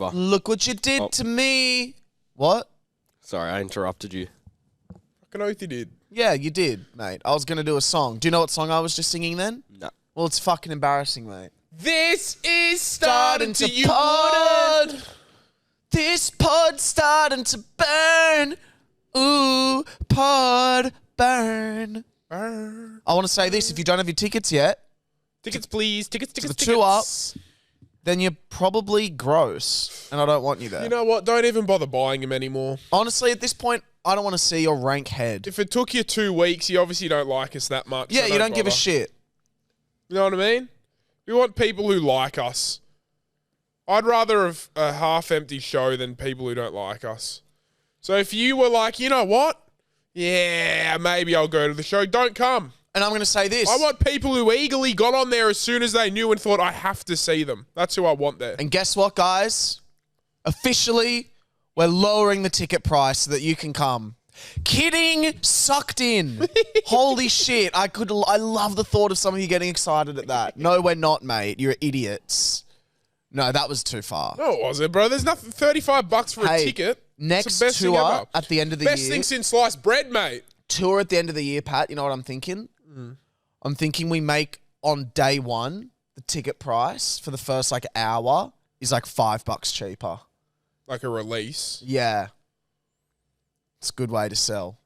ever. Look what you did to me. What? Sorry, I interrupted you. Fucking oath you did. Yeah, you did, mate. I was going to do a song. Do you know what song I was just singing then? No. Well, it's fucking embarrassing, mate. This is starting to you pod. wouldn't. This pod's starting to burn. Ooh, pod burn. Burn. I want to say this. If you don't have your tickets yet, Tickets, please. Tickets. the tour, then you're probably gross, and I don't want you there. You know what? Don't even bother buying them anymore. Honestly, at this point, I don't want to see your rank head. If it took you 2 weeks, you obviously don't like us that much. Yeah, so you don't give a bother. shit. You know what I mean? We want people who like us. I'd rather have a half-empty show than people who don't like us. So if you were like, you know what? Yeah, maybe I'll go to the show. Don't come. And I'm going to say this. I want people who eagerly got on there as soon as they knew and thought, I have to see them. That's who I want there. And guess what, guys? Officially, we're lowering the ticket price so that you can come. Kidding, sucked in. Holy shit. I love the thought of some of you getting excited at that. No, we're not, mate. You're idiots. No, that was too far. No, it wasn't, bro. There's nothing. $35 for a ticket. Next it's the best thing tour ever. at the end of the best year. thing since sliced bread, mate. Tour at the end of the year, Pat. You know what I'm thinking? I'm thinking we make on day one the ticket price for the first hour is $5 cheaper. Like a release. Yeah. It's a good way to sell.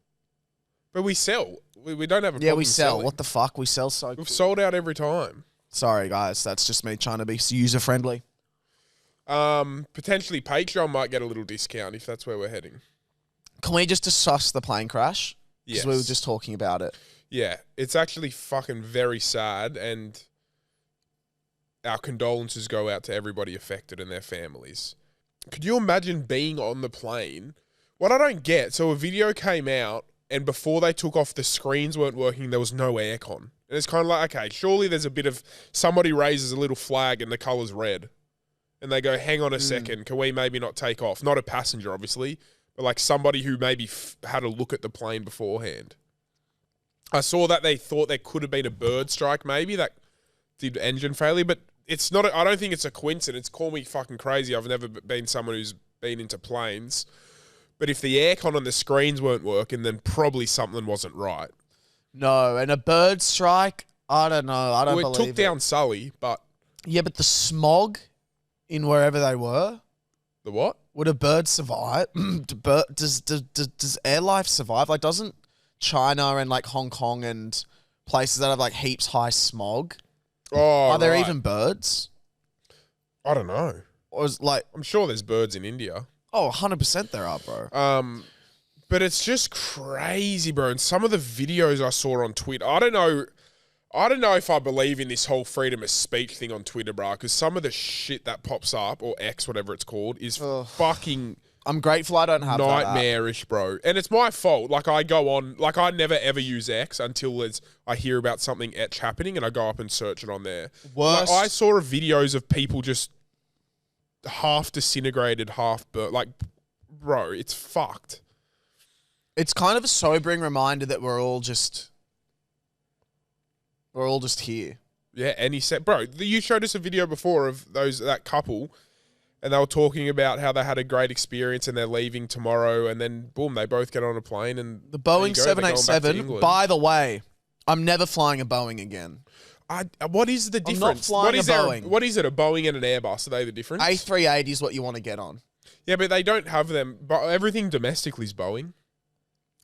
But we sell. We don't have a problem. Yeah, we sell. selling. What the fuck? We sell so We've quick. sold out every time. Sorry, guys. That's just me trying to be user-friendly. Potentially Patreon might get a little discount if that's where we're heading. Can we just discuss the plane crash? Yes. Because we were just talking about it. Yeah, it's actually fucking very sad, and our condolences go out to everybody affected and their families. Could you imagine being on the plane? What I don't get, so a video came out, and before they took off, the screens weren't working, there was no aircon. And it's kind of like, okay, surely there's a bit of, somebody raises a little flag and the colour's red. And they go, hang on a second, can we maybe not take off? Not a passenger, obviously, but like somebody who maybe had a look at the plane beforehand. I saw that they thought there could have been a bird strike maybe that did engine failure, but it's not. I don't think it's a coincidence. Call me fucking crazy. I've never been someone who's been into planes. But if the aircon on the screens weren't working, then probably something wasn't right. No, and a bird strike, I don't know. I don't believe it. Took down Sully, but... Yeah, but the smog in wherever they were... The what? Would a bird survive? Does air life survive? Like, doesn't China and Hong Kong and places that have heaps high smog? Are there even birds? I don't know. Or is I'm sure there's birds in India. Oh, 100% there are, bro. But it's just crazy, bro. And some of the videos I saw on Twitter, I don't know if I believe in this whole freedom of speech thing on Twitter, bro, because some of the shit that pops up, or X, whatever it's called, is fucking... I'm grateful I don't have nightmarish, bro. And it's my fault. I go on... I never ever use X until I hear about something etch happening and I go up and search it on there. Worst. I saw videos of people just half disintegrated, half burnt. Bro, it's fucked. It's kind of a sobering reminder that we're all just here. Yeah, and he said, bro, you showed us a video before of that couple, and they were talking about how they had a great experience and they're leaving tomorrow, and then boom, they both get on a plane and the Boeing 787. By the way, I'm never flying a Boeing again. What is the difference? I'm not flying a Boeing. What is it? A Boeing and an Airbus? Are they the difference? A380 is what you want to get on. Yeah, but they don't have them. But everything domestically is Boeing.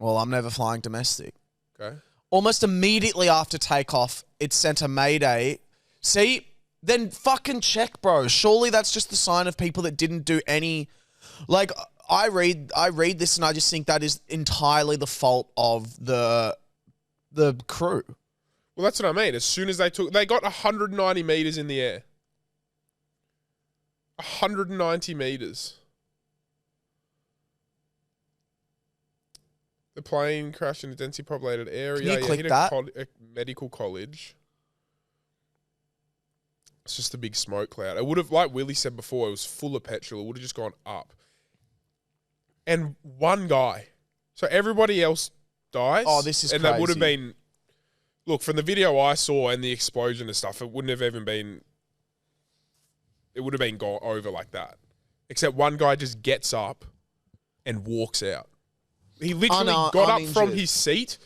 Well, I'm never flying domestic. Okay. Almost immediately after takeoff, it sent a mayday. See, then fucking check, bro. Surely that's just the sign of people that didn't do any... I read this and I just think that is entirely the fault of the crew. Well, that's what I mean. As soon as they got 190 meters in the air. 190 meters. The plane crashed in a densely populated area. Can you click hit that? A medical college. It's just a big smoke cloud. It would have, like Willie said before, it was full of petrol. It would have just gone up. And one guy. So everybody else dies. Oh, this is and crazy. That would have been... Look, from the video I saw and the explosion and stuff, it wouldn't have even been... It would have been gone over like that. except one guy just gets up and walks out. He literally got up uninjured. from his seat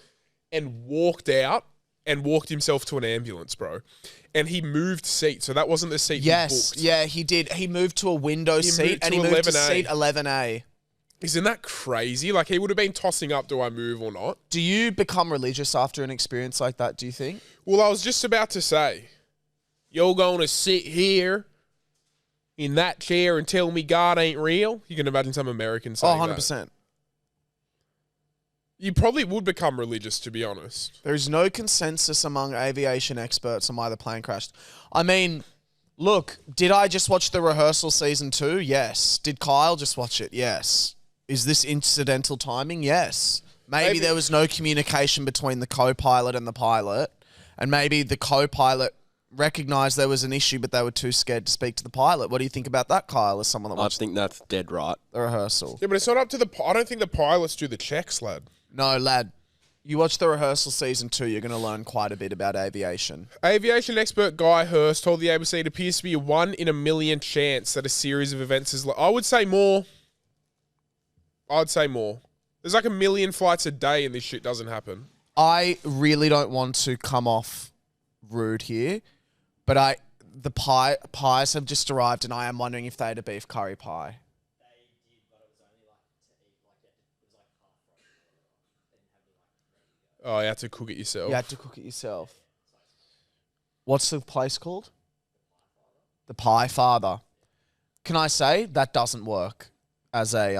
and walked out and walked himself to an ambulance, bro. And he moved seats, so that wasn't the seat he booked. Yeah, he did. He moved to a window seat and he moved to 11A. seat 11A. Isn't that crazy? Like, he would have been tossing up, do I move or not? Do you become religious after an experience like that, do you think? Well, I was just about to say, you're going to sit here in that chair and tell me God ain't real? You can imagine some Americans saying 100%. that. You probably would become religious, to be honest. There is no consensus among aviation experts on why the plane crashed. I mean, look, did I just watch the rehearsal season 2? Yes. Did Kyle just watch it? Yes. Is this incidental timing? Yes. Maybe there was no communication between the co-pilot and the pilot, and maybe the co-pilot recognized there was an issue, but they were too scared to speak to the pilot. What do you think about that, Kyle, as someone that I watched think that's dead right. the rehearsal? Yeah, but it's not up to the... I don't think the pilots do the checks, lad. No, lad. You watch the rehearsal season 2, you're going to learn quite a bit about aviation. Aviation expert Guy Hurst told the ABC it appears to be a 1 in a million chance that a series of events is... I would say more. I'd say more. There's like 1 million flights a day and this shit doesn't happen. I really don't want to come off rude here, but the pies have just arrived, and I am wondering if they had a beef curry pie. Oh, you had to cook it yourself. You had to cook it yourself. What's the place called? The Pie Father. Can I say that doesn't work as a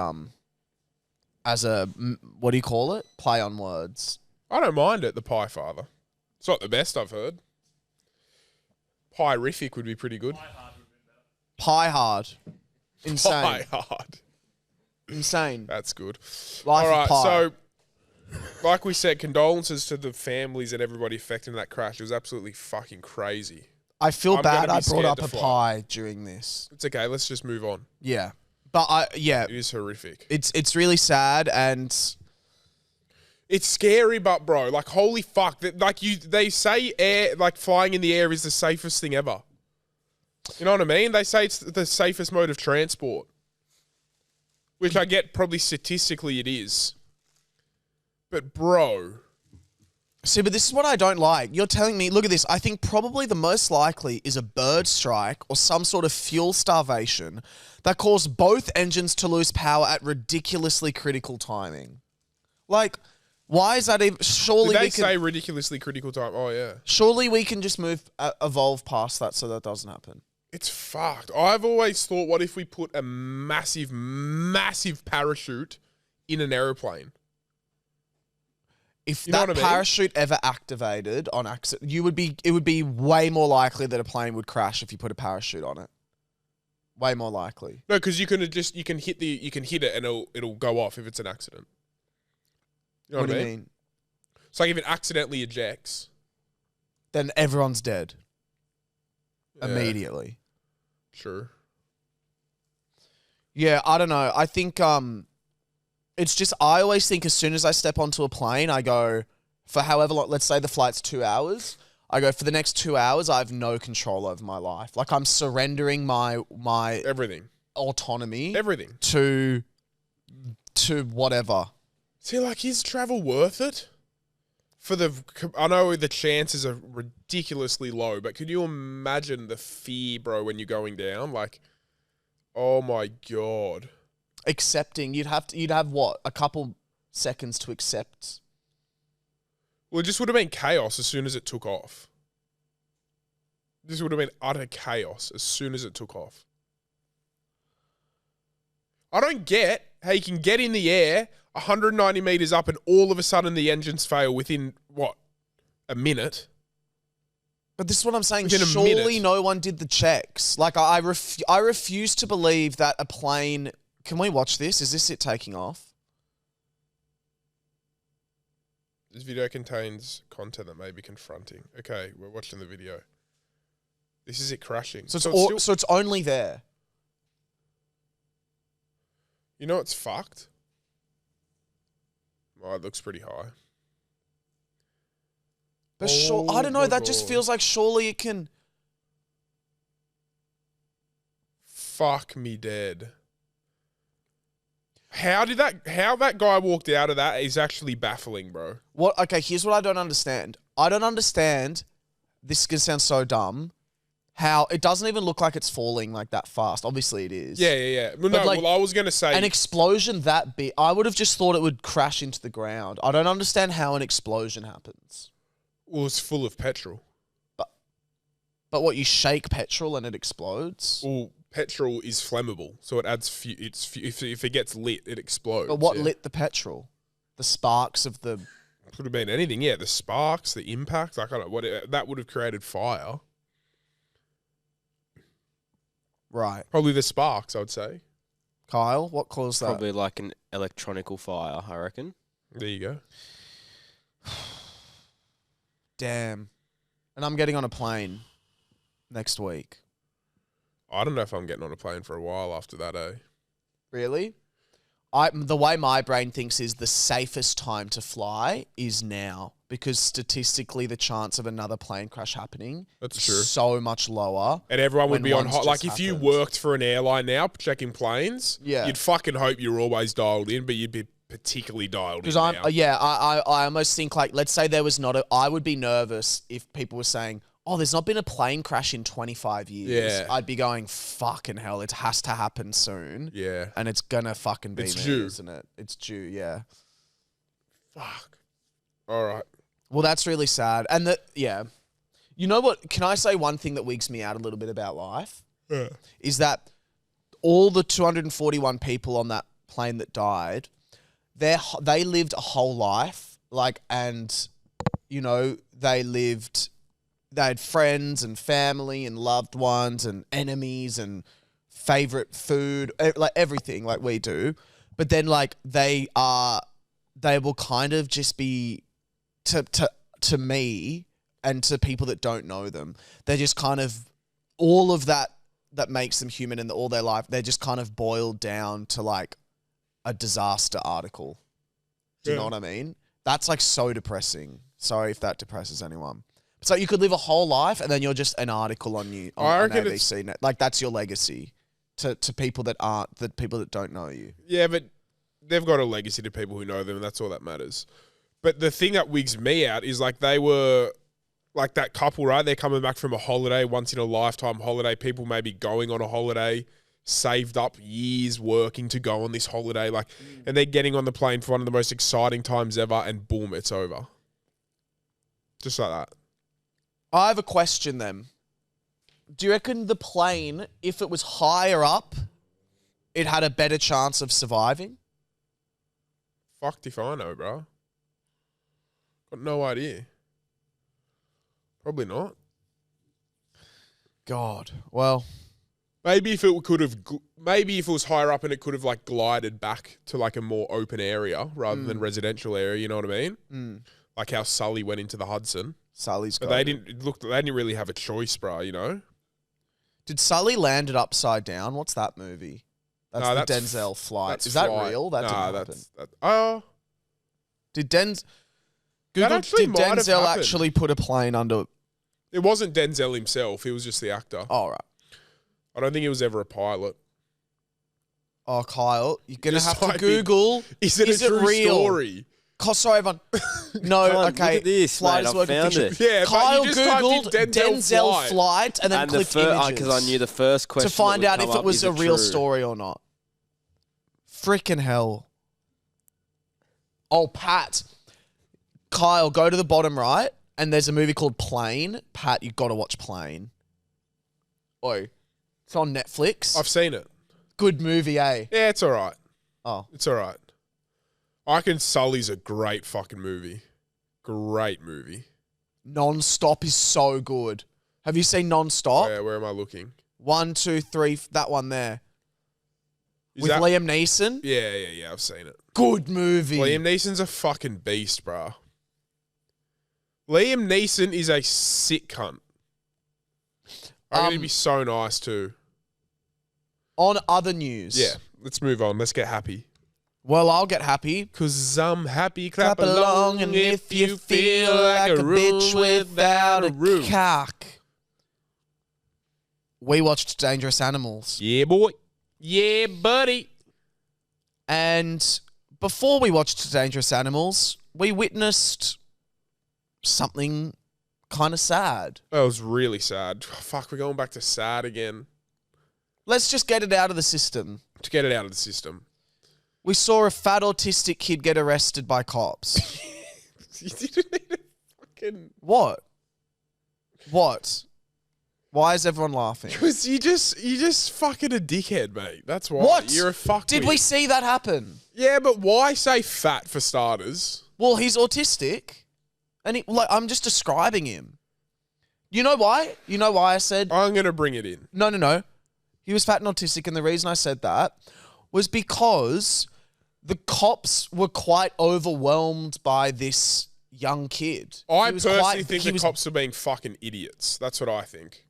what do you call it? Play on words. I don't mind it, the Pie Father. It's not the best I've heard. Pie-rific would be pretty good. Pie hard. Insane. Pie hard. Insane. That's good. Life All right, of pie. so like we said, condolences to the families and everybody affected in that crash. It was absolutely fucking crazy. I feel I'm bad gonna I be brought scared up to a fly. pie during this. It's okay. Let's just move on. Yeah. But It is horrific. it's really sad, and It's scary, but bro, like holy fuck, they say air, like flying in the air is the safest thing ever. You know what I mean? They say it's the safest mode of transport, which I get probably statistically it is. But bro, see, but this is what I don't like. You're telling me, look at this. I think probably the most likely is a bird strike or some sort of fuel starvation that caused both engines to lose power at ridiculously critical timing. Like, why is that even? Surely did they we can. say ridiculously critical time? Oh yeah, Surely we can just evolve past that so that doesn't happen. it's fucked. I've always thought, what if we put a massive, massive parachute in an aeroplane? If You know that what I mean? parachute ever activated on accident, it would be way more likely that a plane would crash if you put a parachute on it. Way more likely. No, because you can hit it and it'll go off if it's an accident. You know What do I you mean? mean? It's like if it accidentally ejects. Then everyone's dead Yeah, immediately. Sure. Yeah, I don't know. I think it's just, I always think as soon as I step onto a plane, I go for however long, let's say the flight's 2 hours. I go for the next 2 hours, I have no control over my life. Like I'm surrendering my Everything. autonomy Everything. to whatever. See, like, is travel worth it? I know the chances are ridiculously low, but could you imagine the fear, bro, when you're going down? Like, oh my God. Accepting, you'd have what? A couple seconds to accept. Well, it just would have been chaos as soon as it took off. This would have been utter chaos as soon as it took off. I don't get how you can get in the air 190 meters up and all of a sudden the engines fail within, what, a minute? But this is what I'm saying. Within a Surely minute. no one did the checks. Like I refuse to believe that a plane. Can we watch this? Is this it taking off? This video contains content that may be confronting. Okay, we're watching the video. This is it crashing. So it's it's only there. You know it's fucked? Oh, it looks pretty high. But Oh I don't know. my That just God. feels like surely it can. Fuck me dead. How that guy walked out of that is actually baffling, bro. What? Okay, here's what I don't understand. I don't understand. This is gonna sound so dumb. How it doesn't even look like it's falling like that fast. Obviously, it is. Yeah. Well, But, no, like, well, I was gonna say An explosion that big, I would have just thought it would crash into the ground. I don't understand how an explosion happens. well, it's full of petrol. But what, you shake petrol and it explodes? Well, petrol is flammable, so it adds. If it gets lit, it explodes. But what yeah. lit the petrol? The sparks of the... Could have been anything. Yeah, the sparks, the impact. Like I don't know what that would have created fire. Right. Probably the sparks, I would say. Kyle, what caused that? Probably like an electronical fire, I reckon. There you go. Damn. And I'm getting on a plane next week. I don't know if I'm getting on a plane for a while after that, eh? Really? The way my brain thinks is the safest time to fly is now, because statistically the chance of another plane crash happening That's is true. so much lower. And everyone would when be on one's hot. Like just if you happened. worked for an airline now, checking planes, Yeah. you'd fucking hope you're always dialed in, but you'd be particularly dialed in Because now. I almost think, like, let's say there was not I would be nervous if people were saying, oh, there's not been a plane crash in 25 years. Yeah. I'd be going, fucking hell, it has to happen soon. Yeah. And it's gonna fucking be It's me, due. isn't it? It's due, yeah. Fuck. All right. Well, that's really sad. And yeah. You know what? Can I say one thing that wigs me out a little bit about life? Yeah. Is that all the 241 people on that plane that died, they lived a whole life, like, and, you know, they had friends and family and loved ones and enemies and favorite food, like everything, like we do. But then, like, they will kind of just be, to me and to people that don't know them, they're just kind of, all of that makes them human in all their life, they're just kind of boiled down to like a disaster article. Do you know what I mean? That's like so depressing. Sorry if that depresses anyone. So you could live a whole life and then you're just an article on ABC Net. Like that's your legacy to people that aren't, the people that don't know you. Yeah, but they've got a legacy to people who know them, and that's all that matters. But the thing that wigs me out is like they were like that couple, right? They're coming back from a holiday, once in a lifetime holiday. People may be going on a holiday, saved up years working to go on this holiday, like, and they're getting on the plane for one of the most exciting times ever, and boom, it's over. Just like that. I have a question then. Do you reckon the plane, if it was higher up, it had a better chance of surviving? Fucked if I know, bro. Got no idea. Probably not. God. Well, Maybe if it could have, maybe if it was higher up and it could have like glided back to like a more open area rather than residential area. You know what I mean? Like how Sully went into the Hudson. Sully's got But they it. didn't really have a choice, bro. You know? Did Sully land it upside down? What's that movie? That's No, the that's Denzel flight. That's Is that Flight. real? That Nah, didn't happen. Oh, Did Denzel actually did might have Denzel happened. actually put a plane under? it wasn't Denzel himself. He was just the actor. Oh right. I don't think he was ever a pilot. Oh Kyle, you're gonna Just have to type in, Google. Is it Is a it true real? story? Sorry, everyone. No, Come on, okay. look at this, Flight mate, is I working found fiction. it. Yeah, Kyle but you just typed googled in Denzel flight and then And clicked because images I knew the first question to find that would out if come it up was is a real true. story or not. Freaking hell. Oh, Pat. Kyle, go to the bottom right, and there's a movie called Plane. Pat, you got to watch Plane. Oh, it's on Netflix. I've seen it. Good movie, eh? Yeah, it's all right. Oh, It's all right. I reckon Sully's a great fucking movie. Great movie. Non-Stop is so good. Have you seen Non-Stop? Where am I looking? 1, 2, 3, that one there. Is With that- Liam Neeson? Yeah, I've seen it. Good movie. Liam Neeson's a fucking beast, bro. Liam Neeson is a sick cunt. I reckon he'd be so nice too. On other news. Yeah, let's move on. Let's get happy. Well, I'll get happy. Cause I'm happy, clap, Clap along, and if you feel like a bitch without a room. cock. We watched Dangerous Animals. Yeah, boy. Yeah, buddy. And before we watched Dangerous Animals, we witnessed something kind of sad. That was really sad. Fuck, we're going back to sad again. Let's just get it out of the system. To get it out of the system. We saw a fat autistic kid get arrested by cops. You didn't need to fucking... What? Why is everyone laughing? Because you just fucking a dickhead, mate. That's why. What? You're a fuckwit. Did we see that happen? Yeah, but why say fat for starters? Well, he's autistic. And I'm just describing him. You know why? You know why I said... I'm going to bring it in. No. He was fat and autistic, and the reason I said that was because the cops were quite overwhelmed by this young kid. I personally think the cops are being fucking idiots. That's what I think.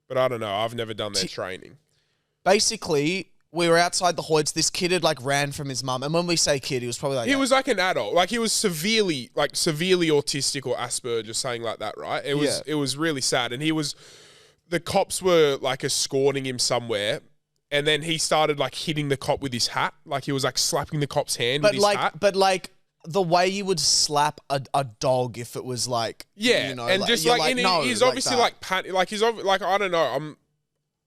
But I don't know. I've never done their training. Basically, we were outside the Hoyts. This kid had ran from his mum. And when we say kid, he was probably He was like an adult. Like he was severely autistic or Asperger's, something like that, right? It was really sad. And the cops were like escorting him somewhere. And then he started like hitting the cop with his hat. Like he was like slapping the cop's hand with his hat. But like the way you would slap a dog if it was like, yeah, you know, and just like, no, he's like obviously that. like I don't know.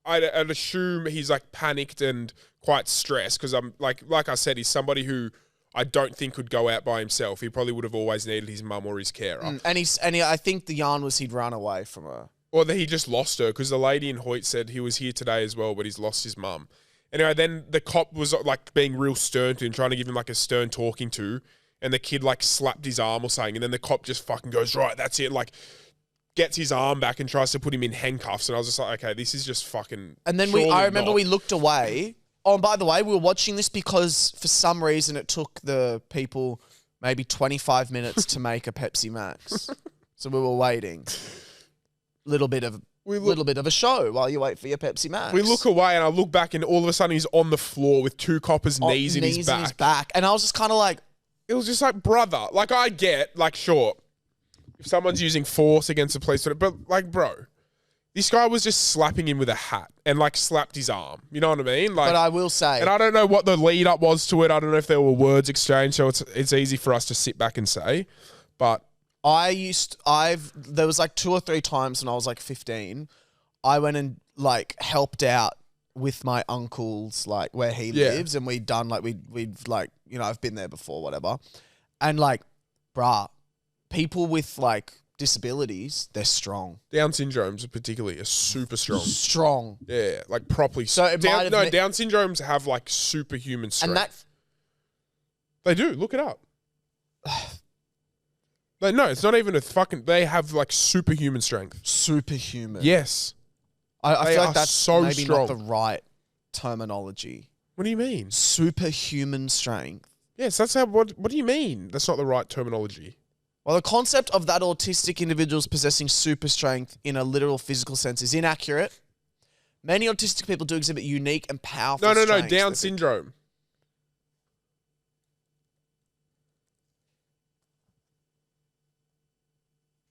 I'd assume he's like panicked and quite stressed because I'm like I said, he's somebody who I don't think could go out by himself. He probably would have always needed his mum or his carer. I think the yarn was he'd run away from her. Or that he just lost her because the lady in Hoyt said he was here today as well, but he's lost his mum. Anyway, then the cop was like being real stern to him, trying to give him like a stern talking to, and the kid like slapped his arm or something, and then the cop just fucking goes, right, that's it, like gets his arm back and tries to put him in handcuffs, and I was just like, okay, this is just fucking... And then I remember we looked away. Oh, and by the way, we were watching this because for some reason it took the people maybe 25 minutes to make a Pepsi Max. So we were waiting. Little bit of a show while you wait for your Pepsi Max. We look away and I look back and all of a sudden he's on the floor with two coppers' knees in his back. And I was just kind of like... It was just like, brother, like I get, like sure, if someone's using force against a police, but like, bro, this guy was just slapping him with a hat and like slapped his arm. You know what I mean? Like, but I will say... And I don't know what the lead up was to it. I don't know if there were words exchanged, so it's easy for us to sit back and say, but... There was like 2 or 3 times when I was like 15, I went and like helped out with my uncle's like where he lives, and we'd done like we'd like, you know, I've been there before, whatever. And like, bruh, people with like disabilities, they're strong. Down syndromes particularly are super strong. Strong. Yeah, like properly. So it Down syndromes have like superhuman strength. And they do. Look it up. No, it's not even a fucking... They have, like, superhuman strength. Superhuman. Yes. I feel like that's so maybe strong. not the right terminology. What do you mean? Superhuman strength. Yes, that's how... What do you mean? That's not the right terminology. Well, the concept of that autistic individuals possessing super strength in a literal physical sense is inaccurate. Many autistic people do exhibit unique and powerful No, strengths. Down syndrome.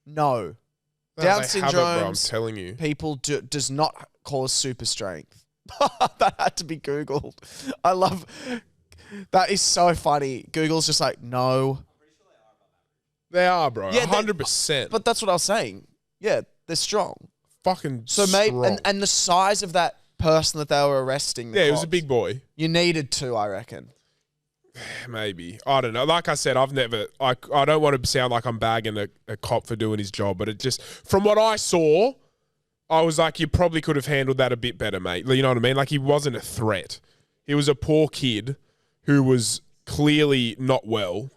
No. Down syndrome, bro, I'm telling you. people does not cause super strength. That had to be Googled. I love... That is so funny. Google's just like, no. They are, bro. Yeah, 100%. But that's what I was saying. Yeah, they're strong. Fucking So strong. maybe... And the size of that person that they were arresting... Yeah, he was a big boy. You needed to, I reckon. Maybe. I don't know. Like I said, I don't want to sound like I'm bagging a cop for doing his job, but it just, from what I saw, I was like, you probably could have handled that a bit better, mate. You know what I mean? Like, he wasn't a threat. He was a poor kid who was clearly not well.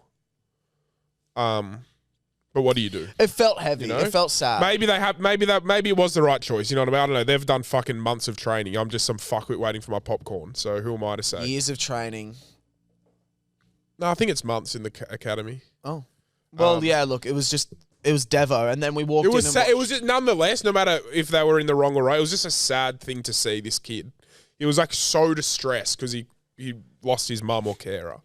But what do you do? It felt heavy. You know? It felt sad. Maybe it was the right choice. You know what I mean? I don't know. They've done fucking months of training. I'm just some fuckwit waiting for my popcorn. So who am I to say? Years of training. No, I think it's months in the academy. Oh. Well, yeah, look, it was Devo, and then we walked in and it was just, nonetheless, no matter if they were in the wrong or right, it was just a sad thing to see this kid. He was like so distressed because he lost his mum or carer.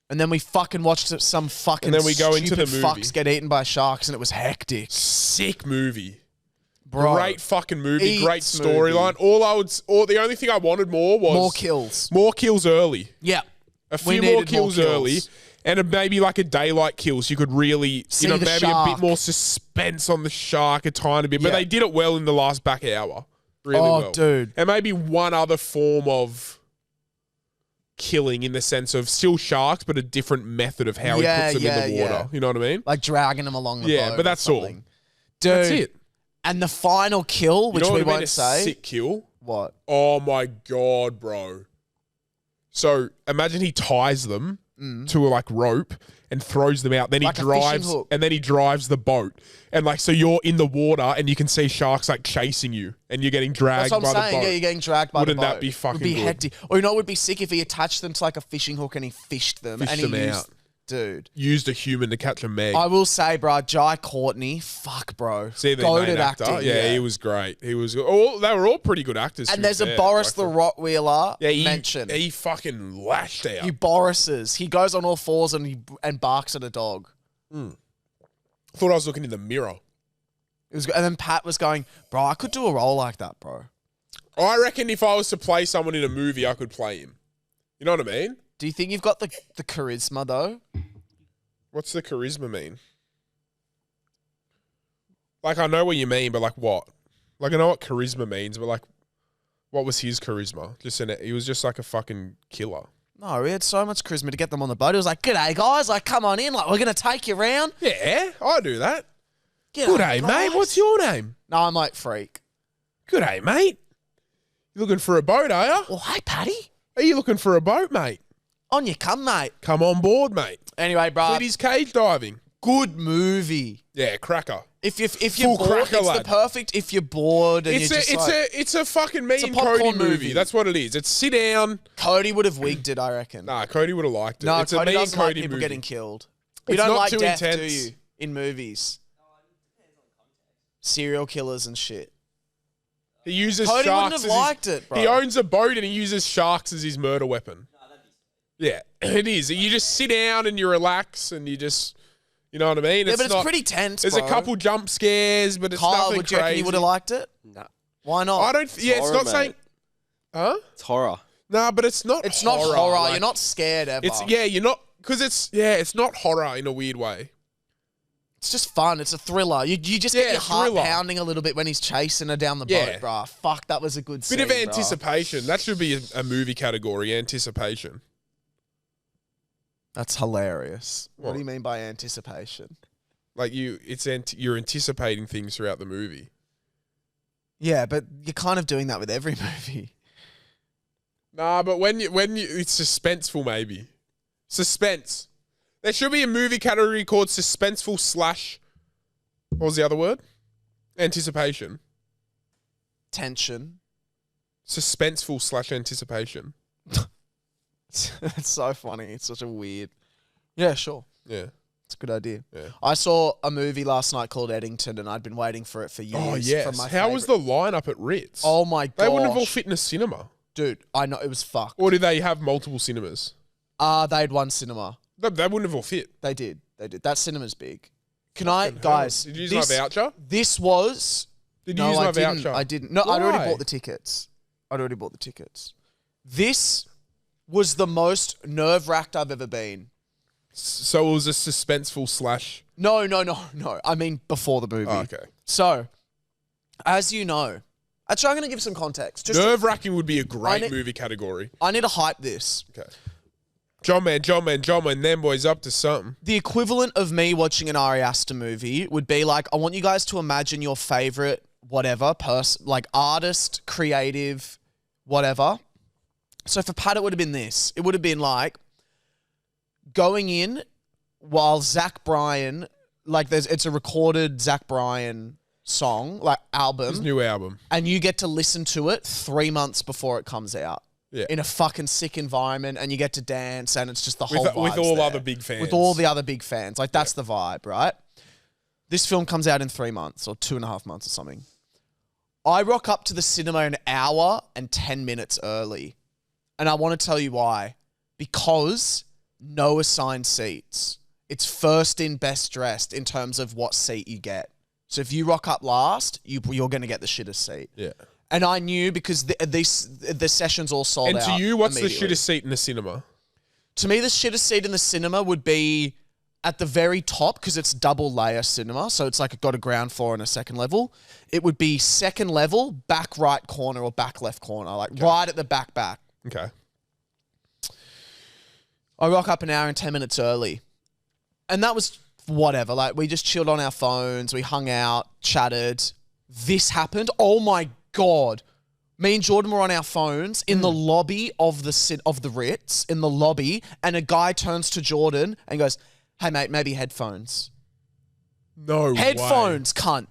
And then we fucking watched some fucking And then we go into the stupid movie. fucks get eaten by sharks, and it was hectic. Sick movie. Bro. Great fucking movie. Great Eats storyline. The only thing I wanted more was... More kills. More kills early. Yeah. A few more needed more kills kills. early, and maybe like a daylight kill, so you could really, See maybe the a bit shark. more suspense on the shark a tiny bit. But Yeah. they did it well in the last back hour. Really Oh, well. dude. And maybe one other form of killing in the sense of still sharks, but a different method of how he puts them in the water. yeah. You know what I mean? Like dragging them along the Yeah, boat. but that's or all. something. Dude. That's it. And the final kill, You which know what we would have been won't a say. sick kill? What? Oh my God, bro. So imagine he ties them to a like rope and throws them out. Then Like he a fishing drives hook. and then he drives the boat. And like so you're in the water and you can see sharks like chasing you and you're getting dragged That's what by I'm saying. the boat. Yeah, you're getting dragged by Wouldn't the boat. that be fucking Would be good? hectic. Or you know, it would be sick if he attached them to like a fishing hook and he fished them. Fished and he them used, out. Dude. Used a human to catch a meg. I will say, bro, Jai Courtney, fuck, bro. See the Goated main actor. acting. Yeah, he was great. He was. All they were all pretty good actors. to And be there's a fair. Boris the Like, Rottweiler yeah, mention. he fucking lashed out. You Borises. He goes on all fours and barks at a dog. Thought I was looking in the mirror. It was, and then Pat was going, bro, I could do a role like that, bro. I reckon if I was to play someone in a movie, I could play him. You know what I mean? Do you think you've got the charisma, though? What's the charisma mean? Like, I know what you mean, but like what? Like, I know what charisma means, but like, what was his charisma? He was just like a fucking killer. No, he had so much charisma to get them on the boat. He was like, g'day, guys. Like, come on in. Like, we're going to take you around. Yeah, I do that. G'day, Good day, mate. guys." What's your name? No, I'm like, freak. Good day, mate. You looking for a boat, are you? Well, hey, Paddy. Are you looking for a boat, mate? On you come, mate. Come on board, mate. Anyway, bro, Quit his cage diving. good movie. Yeah, cracker. If you're Full bored, cracker, it's the lad. perfect if you're bored and It's you're just it's a fucking me It's a and Cody popcorn movie. movie. That's what it is. It's sit down. Cody would have wigged it, I reckon. Nah, Cody would have liked it. No, it's Cody a me and doesn't like Cody people movie. getting killed. You It's don't not like too death, intense. do you? In movies. Serial killers and shit. He uses Cody sharks. wouldn't have liked it, bro. He owns a boat and he uses sharks as his murder weapon. Yeah, it is. You just sit down and you relax and you just, you know what I mean? Yeah, but it's not- pretty tense, There's bro. a couple jump scares, but it's Kyle, nothing would you reckon crazy. you would have liked it? No. Why not? I don't. Yeah, it's horror, not mate. saying. Huh? It's horror. Nah, but it's not. It's not horror. like- You're not scared ever. It's you're not because it's not horror in a weird way. It's just fun. It's a thriller. You just Yeah, get your heart thriller. pounding a little bit when he's chasing her down the Yeah. boat, bro. Fuck, that was a good scene, Bit of bruh. anticipation. That should be a movie category. Anticipation. That's hilarious. What What? do you mean by anticipation? Like you're anticipating things throughout the movie. Yeah, but you're kind of doing that with every movie. Nah, but when you it's suspenseful maybe. Suspense. There should be a movie category called suspenseful slash. What was the other word? Anticipation. Tension. Suspenseful slash anticipation. It's so funny. It's such a weird. Yeah, sure. Yeah. It's a good idea. Yeah. I saw a movie last night called Eddington, and I'd been waiting for it for years. Oh From yes. my How was favourite- the lineup at Ritz? Oh my god! They wouldn't have all fit in a cinema. Dude, I know it was fucked. Or do they have multiple cinemas? They'd won cinema. They wouldn't have all fit. They did. That cinema's big. Can I, guys? Did you use my voucher? This was. Did you No, use my I didn't. voucher? I didn't. No, I'd already Why? bought the tickets. This was the most nerve-wracked I've ever been. So it was a suspenseful slash. No. I mean before the movie. Oh, okay. So, as you know, actually, I'm going to give some context. Just Nerve wracking would be a great I ne- movie category. I need to hype this. Okay. John man, them boys up to something. The equivalent of me watching an Ari Aster movie would be like, I want you guys to imagine your favorite whatever person, like artist, creative, whatever. So for Pat, it would have been this. It would have been like going in while Zach Bryan, like it's a recorded Zach Bryan song, like His album, new album. and you get to listen to it 3 months before it comes out. Yeah. In a fucking sick environment, and you get to dance, and it's just the whole With vibe's all there. other big fans. With all the other big fans. Like, that's the vibe, right? This film comes out in 3 months or 2.5 months or something. I rock up to the cinema an hour and 10 minutes early. And I want to tell you why. Because no assigned seats. It's first in, best dressed in terms of what seat you get. So if you rock up last, you're going to get the shittest seat. Yeah. And I knew because the sessions all sold And out. to you, what's the immediately. shittest seat in the cinema? To me, the shittest seat in the cinema would be at the very top because it's double layer cinema. So it's like got a ground floor and a second level. It would be second level, back right corner or back left corner, like right at the back. Okay. I rock up an hour and 10 minutes early. And that was whatever. Like, we just chilled on our phones. We hung out, chatted. This happened. Oh, my God. Me and Jordan were on our phones in the lobby of the Ritz, in the lobby, and a guy turns to Jordan and goes, hey, mate, maybe headphones. No Headphones, way. cunt.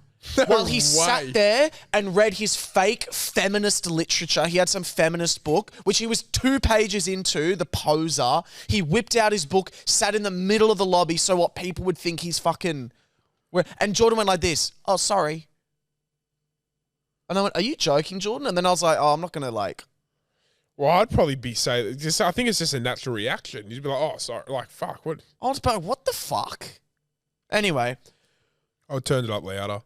While he sat there and read his fake feminist literature. He had some feminist book, which he was 2 pages into, The Poser. He whipped out his book, sat in the middle of the lobby so what people would think he's fucking... And Jordan went like this, oh, sorry. And I went, are you joking, Jordan? And then I was like, oh, I'm not going to like... Well, I'd probably be saying... I think it's just a natural reaction. You'd be like, oh, sorry. Like, fuck, what? I was like, what the fuck? Anyway. I turned it up louder.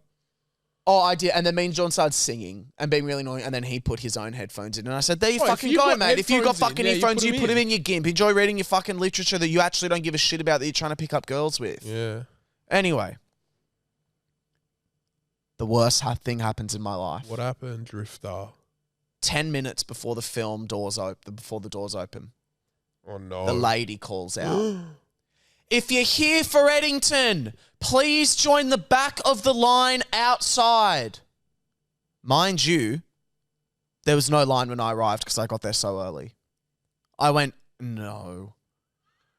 Oh, I did. And then me and John started singing and being really annoying. And then he put his own headphones in. And I said, there you fucking go, mate. If you got fucking earphones, you put them in your gimp. Enjoy reading your fucking literature that you actually don't give a shit about that you're trying to pick up girls with. Yeah. Anyway. The worst thing happens in my life. What happened, Drifter? 10 minutes before the doors open. Oh, no. The lady calls out. If you're here for Eddington, please join the back of the line outside. Mind you, there was no line when I arrived because I got there so early. I went, no.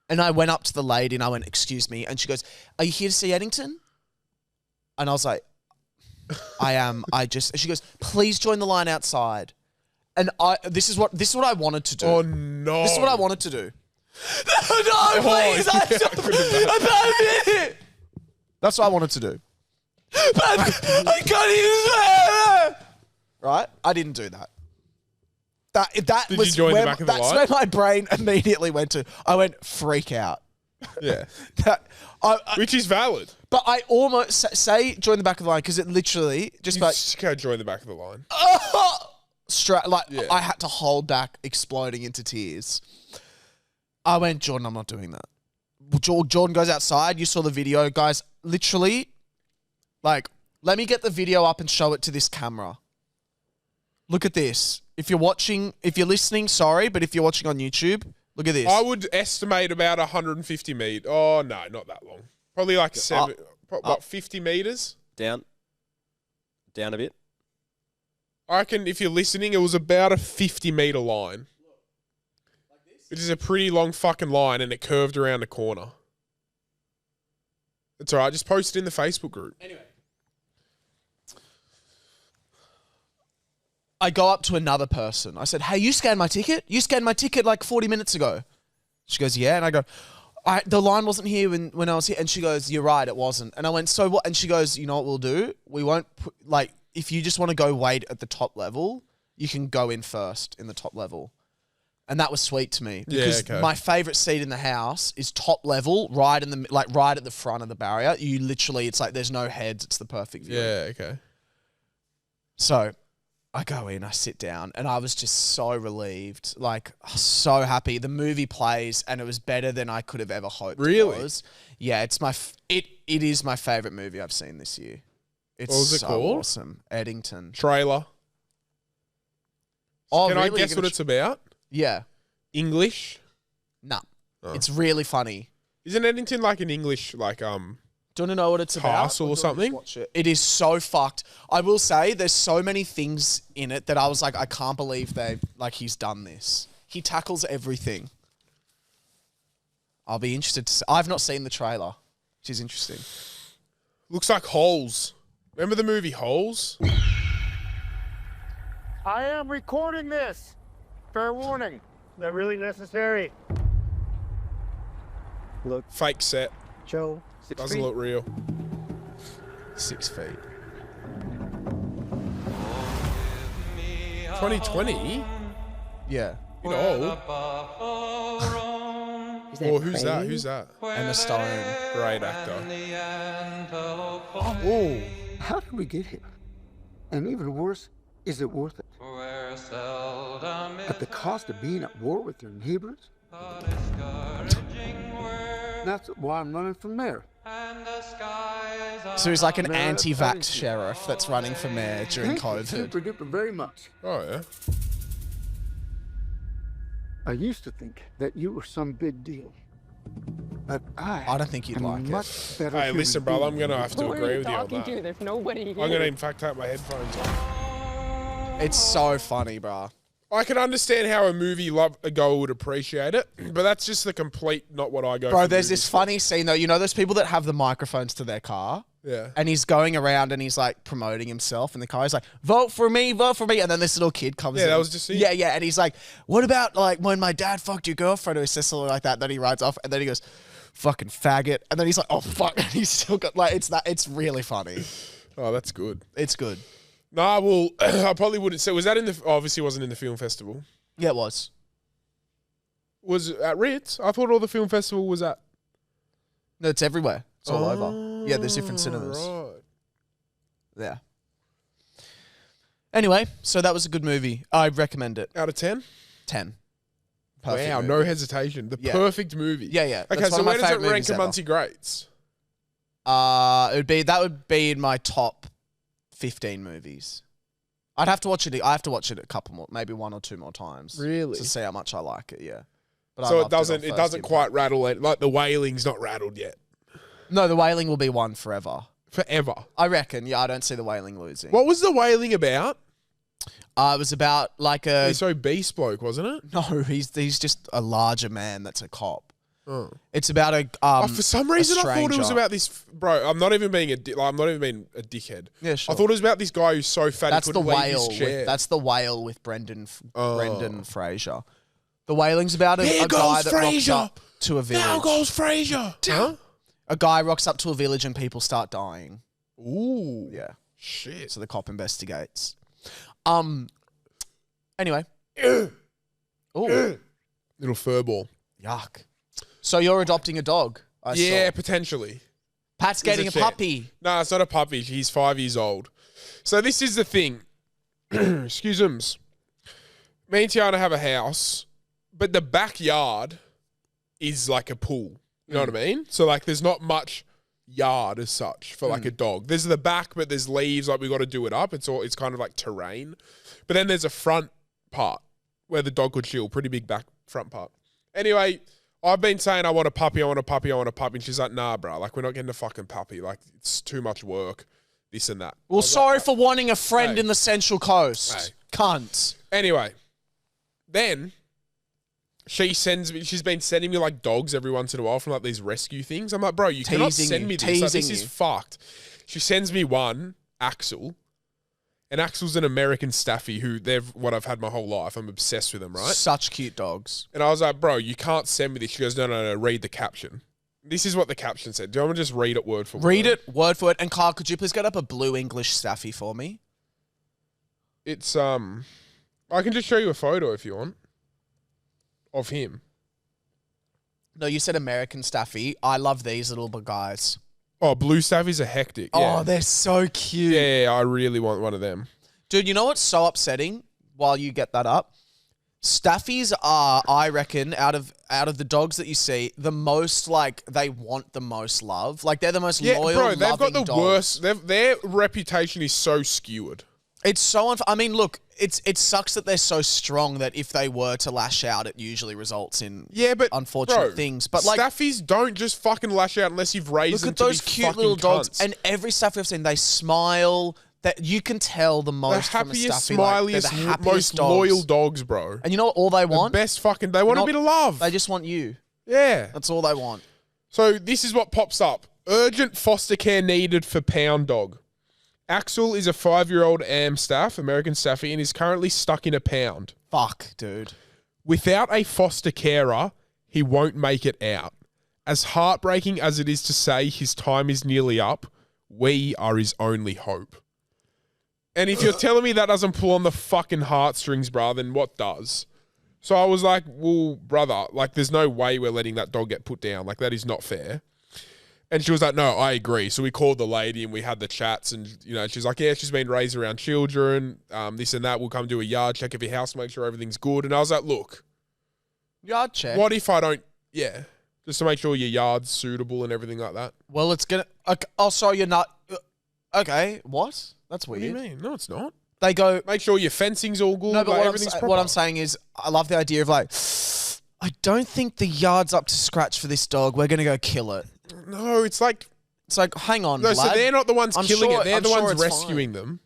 And I went up to the lady and I went, excuse me. And she goes, are you here to see Eddington? And I was like, I am. She goes, please join the line outside. And this is what I wanted to do. Oh, no. This is what I wanted to do. No, please. That's what I wanted to do. I can't even. Right? I didn't do that. Did you join the back of the line? That's where my brain immediately went to. I went freak out. Yeah. Which is valid. But I almost say join the back of the line because it literally just like can't join the back of the line. Straight like I had to hold back, exploding into tears. I went, Jordan, I'm not doing that. Jordan goes outside. You saw the video, guys. Literally, like, let me get the video up and show it to this camera. Look at this. If you're listening, sorry, but if you're watching on YouTube, look at this. I would estimate about 150 meters. Oh, no, not that long. Probably like 50 meters. Down a bit. I reckon if you're listening, it was about a 50-meter line. Which is a pretty long fucking line, and it curved around a corner. It's all right. Just post it in the Facebook group. Anyway. I go up to another person. I said, hey, you scanned my ticket? You scanned my ticket like 40 minutes ago. She goes, yeah. And I go, the line wasn't here when I was here. And she goes, you're right, it wasn't. And I went, so what? And she goes, you know what we'll do? We won't put, like, if you just want to go wait at the top level, you can go in first in the top level. And that was sweet to me because my favorite seat in the house is top level, right at the front of the barrier. You literally, it's like there's no heads. It's the perfect view. Yeah, okay. So I go in, I sit down, and I was just so relieved, like so happy. The movie plays, and it was better than I could have ever hoped. Really? It was. Yeah, it's it is my favorite movie I've seen this year. It's what was it called? Awesome. Eddington. Trailer. Oh, Can really? I guess what it's about? Yeah. English? No. It's really funny. Isn't Eddington like an English, like, Do you want to know what it's about? Castle or something? Watch it. It is so fucked. I will say there's so many things in it that I was like, I can't believe he's done this. He tackles everything. I'll be interested to see. I've not seen the trailer, which is interesting. Looks like Holes. Remember the movie Holes? I am recording this. Fair warning. Not really necessary. Look, Fake set. Joe. Doesn't look real. 6 feet. 2020? Yeah. Bit old. Oh, who's that? Who's that? Emma Stone. Great actor. Oh, how did we get here? And even worse, is it worth it? At the cost of being at war with your neighbors? That's why I'm running for mayor. So he's like an Mayor of anti-vax Patimals. sheriff that's running for mayor during Thank you, COVID. super duper very much. Oh, yeah. I used to think that you were some big deal. But I don't think you'd am like it. much better Hey, human listen, brother, I'm being. going to have to Who are agree you with you on talking that. to? There's nobody here. I'm going to in fact take my headphones off. It's so funny, bruh. I can understand how a movie goer would appreciate it, but that's just the complete not what I go for. Bro, there's movies this for. funny scene though. You know those people that have the microphones to their car? Yeah. And he's going around and he's like promoting himself in the car. He's like, vote for me. And then this little kid comes in. Yeah, that was just it. Yeah, yeah. And he's like, what about like when my dad fucked your girlfriend or his sister or like that? Then he rides off and then he goes, fucking faggot. And then he's like, oh fuck. And he's still got like, it's really funny. Oh, that's good. It's good. Nah, well, I probably wouldn't say. Was that in the? Obviously, it wasn't in the film festival. Yeah, it was. Was it at Ritz? I thought all the film festival was at. No, it's everywhere. It's all over. Yeah, there's different cinemas. Right. Yeah. Anyway, so that was a good movie. I recommend it. Out of 10? 10. Wow, Perfect no movie. hesitation. The Yeah. perfect movie. Yeah, yeah. Okay, That's one so of my where does it favourite rank movies ever. amongst your greats? That would be in my top 15 movies. I'd have to watch it. I have to watch it a couple more, maybe one or two more times. Really? To see how much I like it. Yeah. But I So it loved on doesn't first doesn't impact. quite rattle it. Like The Whaling's not rattled yet. No, The Wailing will be one forever. Forever. I reckon. Yeah, I don't see The Wailing losing. What was The Whaling about? It was about like a He's so beast bloke, wasn't it? no. He's just a larger man that's a cop. Oh. It's about a For some reason, I thought it was about this. Bro, I'm not even being I'm not even being a dickhead. Yeah, sure. I thought it was about this guy who's so fat That's he the couldn't leave whale. his chair. That's the whale with Brendan Oh. Brendan Fraser. The Whaling's about a There guy goes that rocks Fraser. up to a village. Now goes Fraser. Huh? A guy rocks up to a village and people start dying. Ooh. Yeah. Shit. So the cop investigates. Anyway. Oh, Little furball. yuck. So you're adopting a dog? I Yeah, saw. potentially. Pat's There's getting a a chance. puppy. No, it's not a puppy. He's 5 years old. So this is the thing. Excuse me. Me and Tiana have a house, but the backyard is like a pool. You know what I mean? So like there's not much yard as such for like a dog. There's the back, but there's leaves, like we got to do it up. It's kind of like terrain. But then there's a front part where the dog could chill. Pretty big back front part. Anyway, I've been saying I want a puppy, and she's like, nah, bro, like we're not getting a fucking puppy. Like it's too much work, this and that. Well, sorry for wanting a friend Hey. in the Central Coast. Hey. Cunt. Anyway, then she's been sending me like dogs every once in a while from like these rescue things. I'm like, bro, you cannot Teasing send you, me this. Like, this teasing is you. fucked. She sends me one, Axel. And Axel's an American Staffy who what I've had my whole life. I'm obsessed with them, right? Such cute dogs. And I was like, bro, you can't send me this. She goes, no, read the caption. This is what the caption said. Do you want me to just read it word for word? Read it word for word. And Carl, could you please get up a blue English Staffy for me? It's, I can just show you a photo if you want of him. No, you said American Staffy. I love these little guys. Oh, blue Staffies are hectic. Yeah. Oh, they're so cute. Yeah, I really want one of them. Dude, you know what's so upsetting while you get that up? Staffies are, I reckon, out of the dogs that you see, the most like they want the most love. Like they're the most Yeah, loyal, bro, they've got loving the dogs. worst. Their reputation is so skewed. It's so I mean, look, it sucks that they're so strong that if they were to lash out, it usually results in Yeah, but unfortunate bro, things. But like, Staffies don't just fucking lash out unless you've raised look them at to those be cute fucking little dogs, cunts. and every Staffy I've seen, they smile. That you can tell the the most from a happiest, Staffy. Like, they're the smiliest, happiest most dogs. loyal dogs, bro. And you know what? All they The want, best fucking. They want a Not- bit of love. they just want you. Yeah. That's all they want. So this is what pops up. Urgent foster care needed for pound dog. Axel is a 5-year-old Amstaff, American Staffy, and is currently stuck in a pound. Fuck, dude. Without a foster carer, he won't make it out. As heartbreaking as it is to say his time is nearly up, we are his only hope. And if you're telling me that doesn't pull on the fucking heartstrings, bruh, then what does? So I was like, well, brother, like there's no way we're letting that dog get put down. Like that is not fair. And she was like, no, I agree. So we called the lady and we had the chats and, you know, she's like, yeah, she's been raised around children, this and that. We'll come do a yard check of your house, make sure everything's good. And I was like, look, Yard check. what if I don't, yeah. just to make sure your yard's suitable and everything like that. Well, it's gonna. Okay, oh, sorry, you're not. Okay, what? That's What weird. do you mean? No, it's not. They go. Make sure your fencing's all good. No, but like, everything's proper. what I'm saying is, I love the idea of like, I don't think the yard's up to scratch for this dog. We're gonna go kill it. No, it's like Hang on, no. lad. So they're not the ones I'm killing sure- it. They're I'm the sure ones it's rescuing them.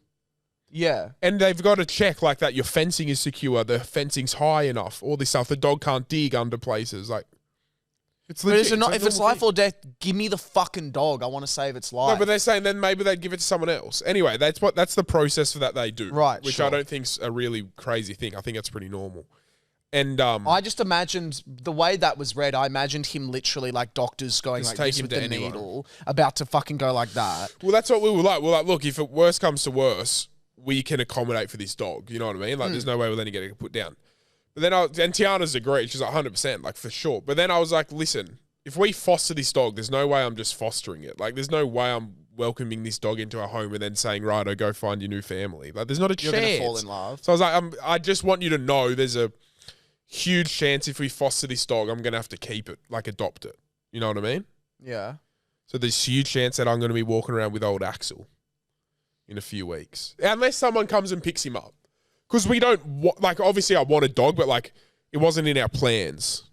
Yeah. And they've got to check like that your fencing is secure, the fencing's high enough, all this stuff. The dog can't dig under places. Like, it's But legit. is it not, a if it's normal life thing. or death, give me the fucking dog. I want to save its life. No, but they're saying then maybe they'd give it to someone else. Anyway, that's the process that they do. Right, Which sure. I don't think's a really crazy thing. I think that's pretty normal. And I just imagined the way that was read. I imagined him literally like doctors going Just like take this him with to the anyone. needle, about to fucking go like that. well, that's what we were like. We're like, look, if it worse comes to worse, we can accommodate for this dog. You know what I mean? Like, there's no way we're letting it get put down. But then and Tiana's agreed. She's like 100%, like for sure. But then I was like, listen, if we foster this dog, there's no way I'm just fostering it. Like, there's no way I'm welcoming this dog into our home and then saying, righto, go find your new family. Like, there's not a You're chance. gonna fall in love. So I was like, I just want you to know there's a huge chance if we foster this dog, I'm going to have to keep it, like adopt it. You know what I mean? Yeah. So there's a huge chance that I'm going to be walking around with old Axel in a few weeks. Unless someone comes and picks him up. Because we don't, like, obviously I want a dog, but, like, it wasn't in our plans.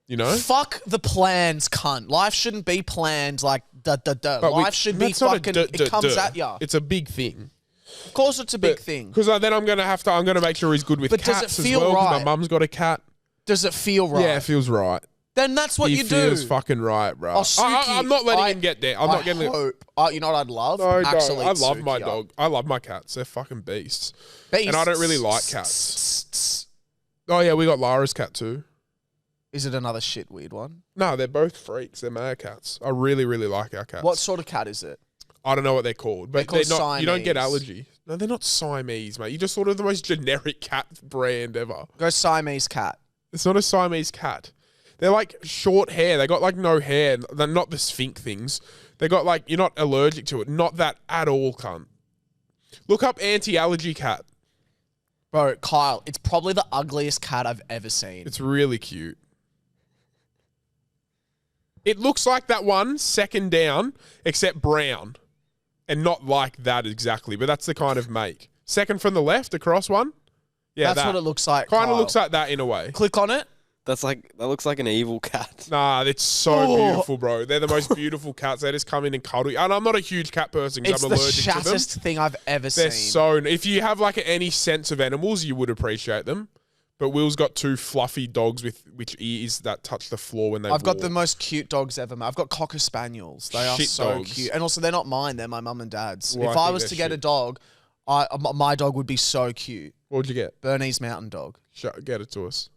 You know? Fuck the plans, cunt. Life shouldn't be planned like But Life should be that's not a fucking. duh, It comes duh. at ya. It's a big thing. Of course, it's a big thing. Because then I'm going to make sure he's good with But does it cats feel as well. 'Cause right? My mum's got a cat. Does it feel right? Yeah, it feels right. Then that's what He you feels do. fucking right, bro. Oh, Suki, I'm not letting him get there. I'm not getting. hope. You know what I'd love? No, Axel I eats love Suki my up. dog. I love my cats. They're fucking beasts. Beasts. And I don't really like cats. Oh yeah, we got Lara's cat too. Is it another shit weird one? No, they're both freaks. They're mad cats. I really, really like our cats. What sort of cat is it? I don't know what they're called, but They're called not. You don't get Siamese. allergy. No, they're not Siamese, mate. You just thought of the most generic cat brand ever. Go Siamese cat. It's not a Siamese cat. They're like short hair. They got like no hair. They're not the Sphinx things. They got like, you're not allergic to it. Not that at all, cunt. Look up anti-allergy cat. Bro, Kyle, it's probably the ugliest cat I've ever seen. It's really cute. It looks like that one, second down, except brown. And not like that exactly, but that's the kind of make. Second from the left, across one. Yeah, That's what it looks like. Kind of Kyle. looks like that in a way. Click on it. That looks like an evil cat. Nah, it's so beautiful, bro. They're the most beautiful cats. They just come in and cuddle you. And I'm not a huge cat person It's because I'm the allergic to them. chattest thing I've ever They're seen. so... If you have like any sense of animals, you would appreciate them. But Will's got two fluffy dogs with which ears that touch the floor when they I've got the walk. most cute dogs ever, man. I've got Cocker Spaniels. They are Shit so dogs. cute. And also, they're not mine. They're my mum and dad's. Well, if I I think was they're to get a shit. dog, my dog would be so cute. What'd you get? Bernese Mountain Dog. Get it to us.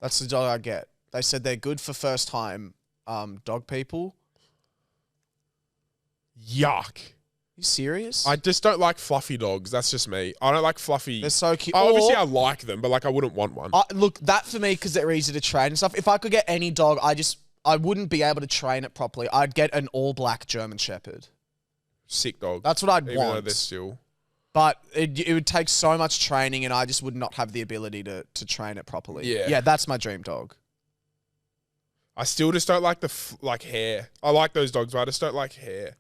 That's the dog I get. They said they're good for first time dog people. Yuck. You serious? I just don't like fluffy dogs. That's just me. I don't like fluffy. They're so cute. Obviously, Or- I like them, but like I wouldn't want one. Look, that for me, because they're easy to train and stuff. If I could get any dog, I wouldn't be able to train it properly. I'd get an all black German Shepherd. Sick dog. That's what I'd Even though want. they're still. But it would take so much training, and I just would not have the ability to train it properly. Yeah. Yeah, that's my dream dog. I still just don't like the hair. I like those dogs, but I just don't like hair.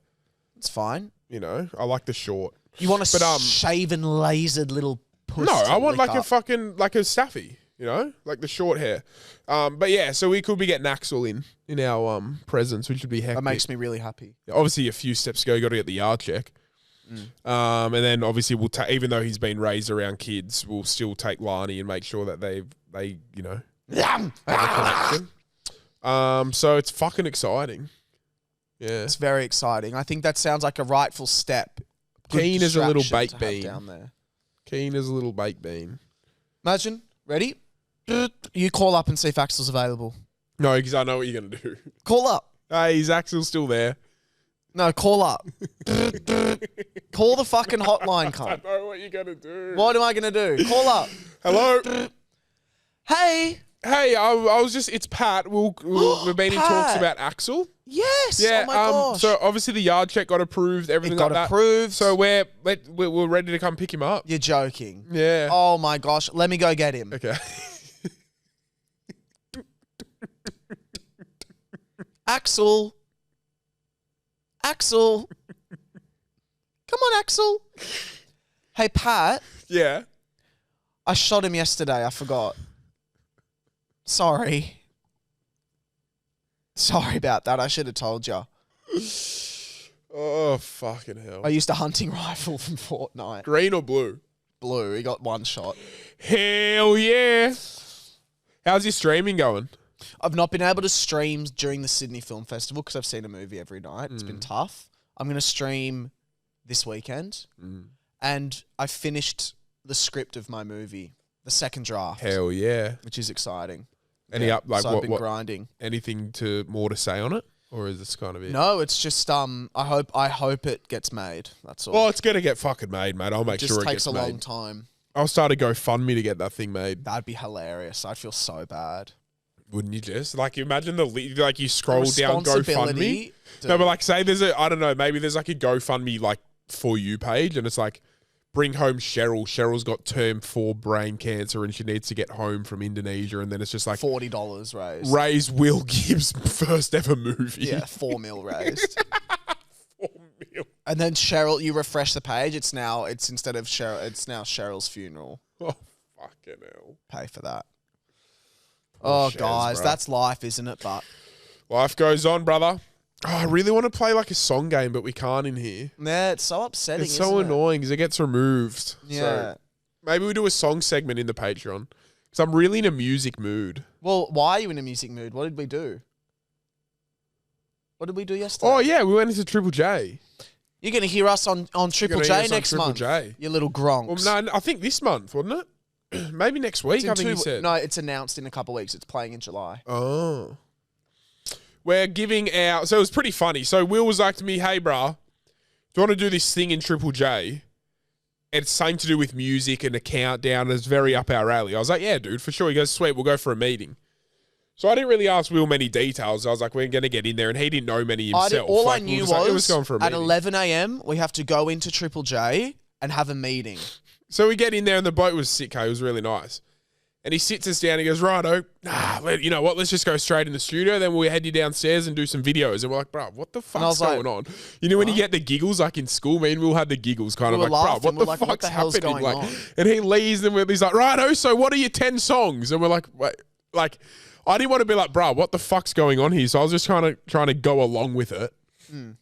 It's fine. You know, I like the short. You want a But, shaven, lasered little puss. No, to I want lick like a up. fucking like a Staffy. You know, like the short hair. But yeah, so we could be getting Axel in our presents, which would be hectic. That makes me really happy. Obviously, a few steps to go. You got to get the yard check. And then obviously we'll take, even though he's been raised around kids, we'll still take Lani and make sure that they you know have a connection. So it's fucking exciting. Yeah. It's very exciting. I think that sounds like a rightful step. Good Keen as a little distraction baked to have bean. down there. Keen as a little baked bean. Imagine. Ready? You call up and see if Axel's available. No, because I know what you're gonna do. Call up. Hey, is Axel still there? No, call up. Call the fucking hotline, I cunt. know what you're gonna do. What am I going to do? Call up. Hello. Hey. Hey, I was just. It's Pat. We've been in talks Pat. about Axel. Yes. Yeah. Oh my gosh. So obviously the yard check got approved. Everything it got like that. approved. So we're ready to come pick him up. You're joking. Yeah. Oh my gosh. Let me go get him. Okay. Axel. Axel. Come on, Axel. Hey, Pat. Yeah. I shot him yesterday. I forgot. Sorry. Sorry about that. I should have told you. Oh, fucking hell. I used a hunting rifle from Fortnite. Green or blue? Blue. He got one shot. Hell yeah. How's your streaming going? I've not been able to stream during the Sydney Film Festival because I've seen a movie every night. It's been tough. I'm going to stream this weekend. And I finished the script of my movie, the second draft. Hell yeah. Which is exciting. Any up, like, so I've been what, grinding. anything more to say on it? Or is this kind of it? No, it's just I hope it gets made. That's all. Well, it's going to get fucking made, mate. I'll make it sure it takes gets a made. long time. I'll start a GoFundMe to get that thing made. That'd be hilarious. I'd feel so bad. Wouldn't you just? Like, imagine like you scroll down GoFundMe. Responsibility, No, but like say there's I don't know, maybe there's like a GoFundMe like for you page and it's like bring home Cheryl. Cheryl's got term 4 brain cancer and she needs to get home from Indonesia, and then it's just like $40 raised. Raise Will Gibbs' first ever movie. Yeah, $4 million raised. 4 mil. And then Cheryl, you refresh the page. It's instead of Cheryl, it's now Cheryl's funeral. Oh, fucking hell. Pay for that. Oh, Oh, Shez, guys, bro. that's life, isn't it? But Life goes on, brother. Oh, I really want to play like a song game, but we can't in here. yeah, it's so upsetting. It's so isn't it? annoying because it gets removed. Yeah. So maybe we do a song segment in the Patreon because I'm really in a music mood. Well, why are you in a music mood? What did we do? What did we do yesterday? Oh, yeah, we went into Triple J. You're going to hear us on Triple gonna hear J us on next Triple month. J. You little gronks. Well, no, I think this month, wasn't it? Maybe next week, It's in I think you said. No, it's announced in a couple of weeks. It's playing in July. Oh. We're giving out... So it was pretty funny. So Will was like to me, hey, bruh, do you want to do this thing in Triple J? It's something to do with music and a countdown. It's very up our alley. I was like, yeah, dude, for sure. He goes, sweet, we'll go for a meeting. So I didn't really ask Will many details. I was like, we're going to get in there, and he didn't know many himself. All Like, I we knew were just like, was it was going for a at meeting. 11 a.m. we have to go into Triple J and have a meeting. So we get in there, and the bloke was sick, hey, it was really nice. And he sits us down, he goes, righto, you know what, let's just go straight in the studio, then we'll head you downstairs and do some videos. And we're like, bro, what the I fuck's was like, going on? You know when you get the giggles, like in school, me and Will had the giggles, kind We of were like, bro, laughing, what we're the like, fuck's what the hell's happening? going Like, on? and he leaves, and he's like, righto, so what are your 10 songs? And we're like, wait, like, I didn't want to be like, bro, what the fuck's going on here? So I was just trying to go along with it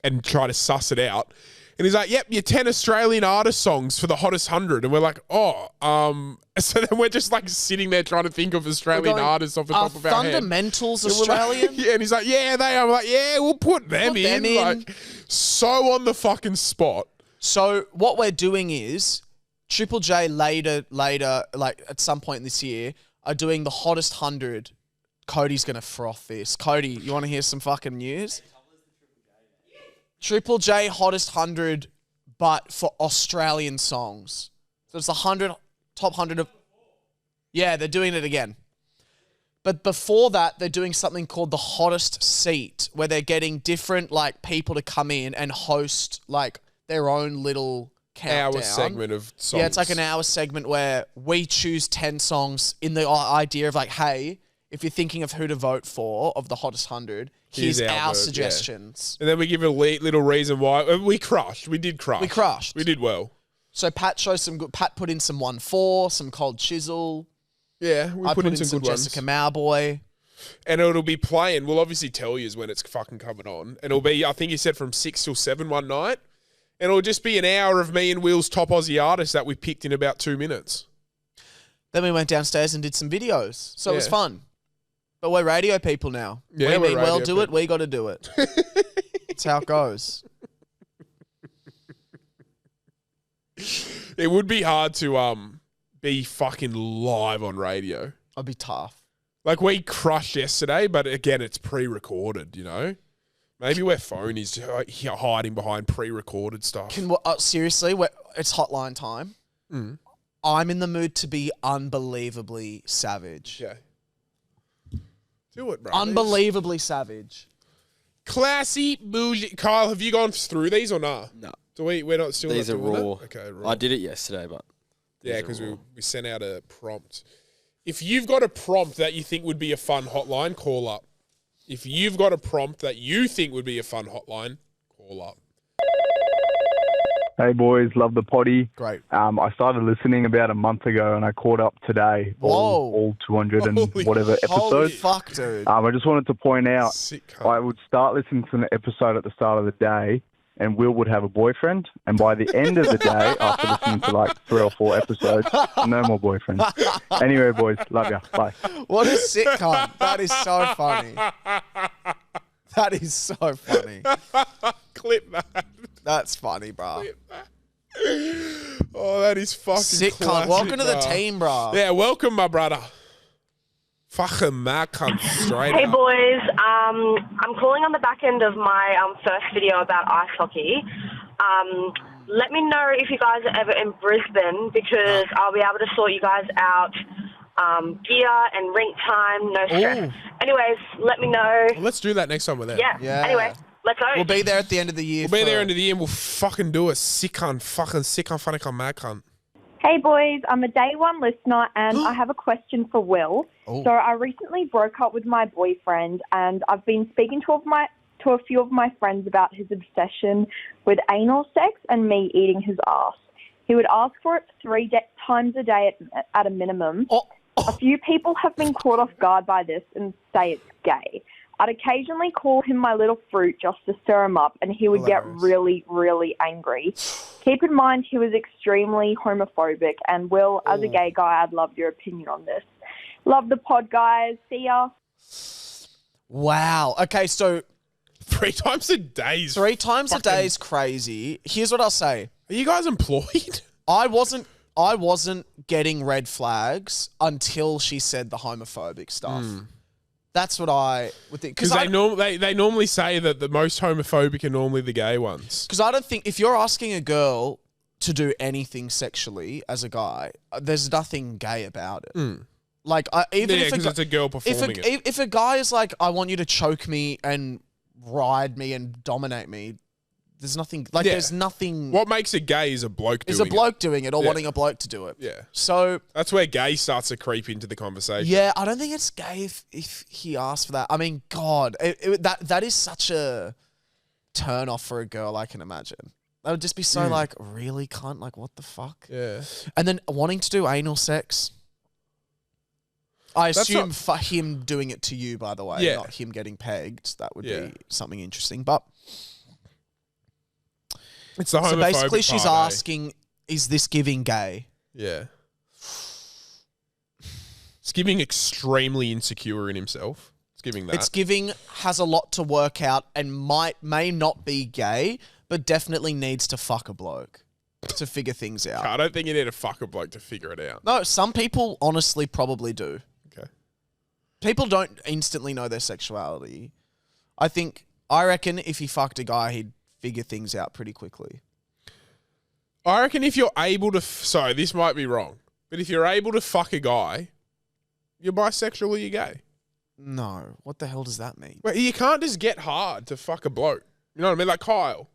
and try to suss it out. And he's like, yep, your 10 Australian artist songs for the hottest 100. And we're like, so then we're just like sitting there trying to think of Australian artists off the top of our head. Fundamentals And we're like- Australian? yeah, and he's like, yeah, they are. I'm like, yeah, we'll put them Put in. them in. Like, so on the fucking spot. So what we're doing is Triple J later, like at some point this year, are doing the hottest 100. Cody's going to froth this. Cody, you want to hear some fucking news? Triple J hottest 100, but for Australian songs. So it's the top 100 of... Yeah, they're doing it again. But before that, they're doing something called the hottest seat, where they're getting different like people to come in and host like their own little countdown. Our segment of songs. Yeah, it's like an hour segment where we choose 10 songs in the idea of like, hey, if you're thinking of who to vote for of the hottest 100, here's Here's our our vote, yeah. suggestions. And then we give a little reason why. We crushed. We did crush. We crushed. We did well. So Pat chose some good. Pat put in some 1-4, some Cold Chisel. Yeah, we I put in some good Jessica ones. Mowboy. And it'll be playing. We'll obviously tell you when it's fucking coming on. And it'll be, I think he said, from 6 till 7 one night. And it'll just be an hour of me and Will's top Aussie artists that we picked in about 2 minutes. Then we went downstairs and did some videos. So it was Yeah. fun. But we're radio people now. Yeah, we we're mean well radio do it, we got to do it. That's how it goes. It would be hard to be fucking live on radio. I'd be tough. Like, we crushed yesterday, but again, it's pre-recorded, you know? Maybe we're phonies hiding behind pre-recorded stuff. Seriously, it's hotline time. Mm. I'm in the mood to be unbelievably savage. Yeah. Do it, bro. Unbelievably savage. Classy, bougie. Kyle, have you gone through these or nah? No. Do we're not still These not are doing raw. It? Okay, raw. I did it yesterday, but Yeah, these are because raw. we sent out a prompt. If you've got a prompt that you think would be a fun hotline, call up. If you've got a prompt that you think would be a fun hotline, call up. Hey boys, love the potty. Great. I started listening about a month ago and I caught up today. All 200 and Holy- whatever Holy episodes. fuck, dude. I just wanted to point out, Sick cunt. I would start listening to an episode at the start of the day and Will would have a boyfriend. And by the end of the day, after listening to like 3 or 4 episodes, no more boyfriends. Anyway, boys, love ya. Bye. What a sick cunt. That is so funny. That is so funny. Clip that. That's funny, bro. Oh, that is fucking Sick cunt. classic, Welcome to the bro. team, bro. Yeah, welcome, my brother. Fucking mad cunt straight Hey up. boys, I'm calling on the back end of my first video about ice hockey. Let me know if you guys are ever in Brisbane because I'll be able to sort you guys out gear and rink time, no stress. Ooh. Anyways, let me know. Well, let's do that next time we're there. Yeah. Anyway, let's go. We'll be there at the end of the year. We'll be there for- end of the year and we'll fucking do a sick cunt, fucking sick cunt, funny cunt, mad cunt. Hey boys, I'm a day one listener and I have a question for Will. Oh. So I recently broke up with my boyfriend and I've been speaking to a few of my friends about his obsession with anal sex and me eating his ass. He would ask for it 3 times a day at a minimum. Oh. A few people have been caught off guard by this and say it's gay. I'd occasionally call him my little fruit just to stir him up, and he would get Hilarious. really, really angry. Keep in mind he was extremely homophobic, and Will, as a gay guy, I'd love your opinion on this. Love the pod, guys. See ya. Wow. Okay, so 3 times a day is 3 times a fucking- day is crazy. Here's what I'll say. Are you guys employed? I wasn't getting red flags until she said the homophobic stuff. That's what I would think. Because they normally say that the most homophobic are normally the gay ones. Because I don't think if you're asking a girl to do anything sexually as a guy, there's nothing gay about it. Like, even Yeah, if because it's a girl performing it. if a guy is like, I want you to choke me and ride me and dominate me, there's nothing like. Yeah. There's nothing. What makes it gay is a bloke doing Is a bloke it. doing it or Yeah. wanting a bloke to do it? Yeah. So That's where gay starts to creep into the conversation. yeah, I don't think it's gay if he asked for that. I mean, God, that is such a turn off for a girl. I can imagine. That would just be so like, really, cunt? Like, what the fuck? Yeah. And then wanting to do anal sex. I That's assume not- for him doing it to you, by the way, Yeah. not him getting pegged. That would Yeah. be something interesting. But It's the homophobic so basically, she's part, eh? asking, "Is this giving gay?" Yeah. It's giving extremely insecure in himself. It's giving that. It's giving has a lot to work out and may not be gay, but definitely needs to fuck a bloke to figure things out. I don't think you need to fuck a bloke to figure it out. No, some people honestly probably do. Okay. People don't instantly know their sexuality. I reckon if he fucked a guy, he'd figure things out pretty quickly. I reckon if you're able to... sorry, this might be wrong. But if you're able to fuck a guy, you're bisexual or you're gay. No, what the hell does that mean? Well, you can't just get hard to fuck a bloke. You know what I mean? Like Kyle.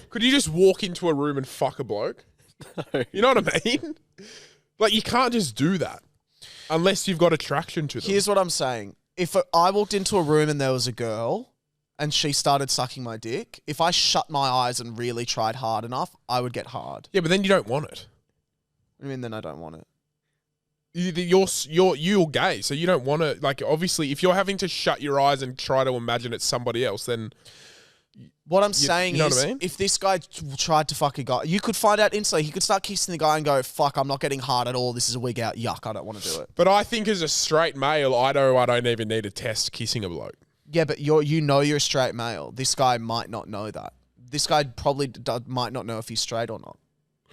Could you just walk into a room and fuck a bloke? No. You know what I mean? Like, you can't just do that unless you've got attraction to them. Here's what I'm saying. If I walked into a room and there was a girl and she started sucking my dick, if I shut my eyes and really tried hard enough, I would get hard. Yeah, but then you don't want it. What do you mean then I don't want it? You're gay, so you don't want to, like, obviously, if you're having to shut your eyes and try to imagine it's somebody else, then What I'm saying you know is, what I mean? if this guy tried to fuck a guy, you could find out instantly. He could start kissing the guy and go, fuck, I'm not getting hard at all. This is a wig out. Yuck, I don't want to do it. But I think as a straight male, I don't even need to test kissing a bloke. Yeah, but you're a straight male. This guy might not know that. This guy probably might not know if he's straight or not.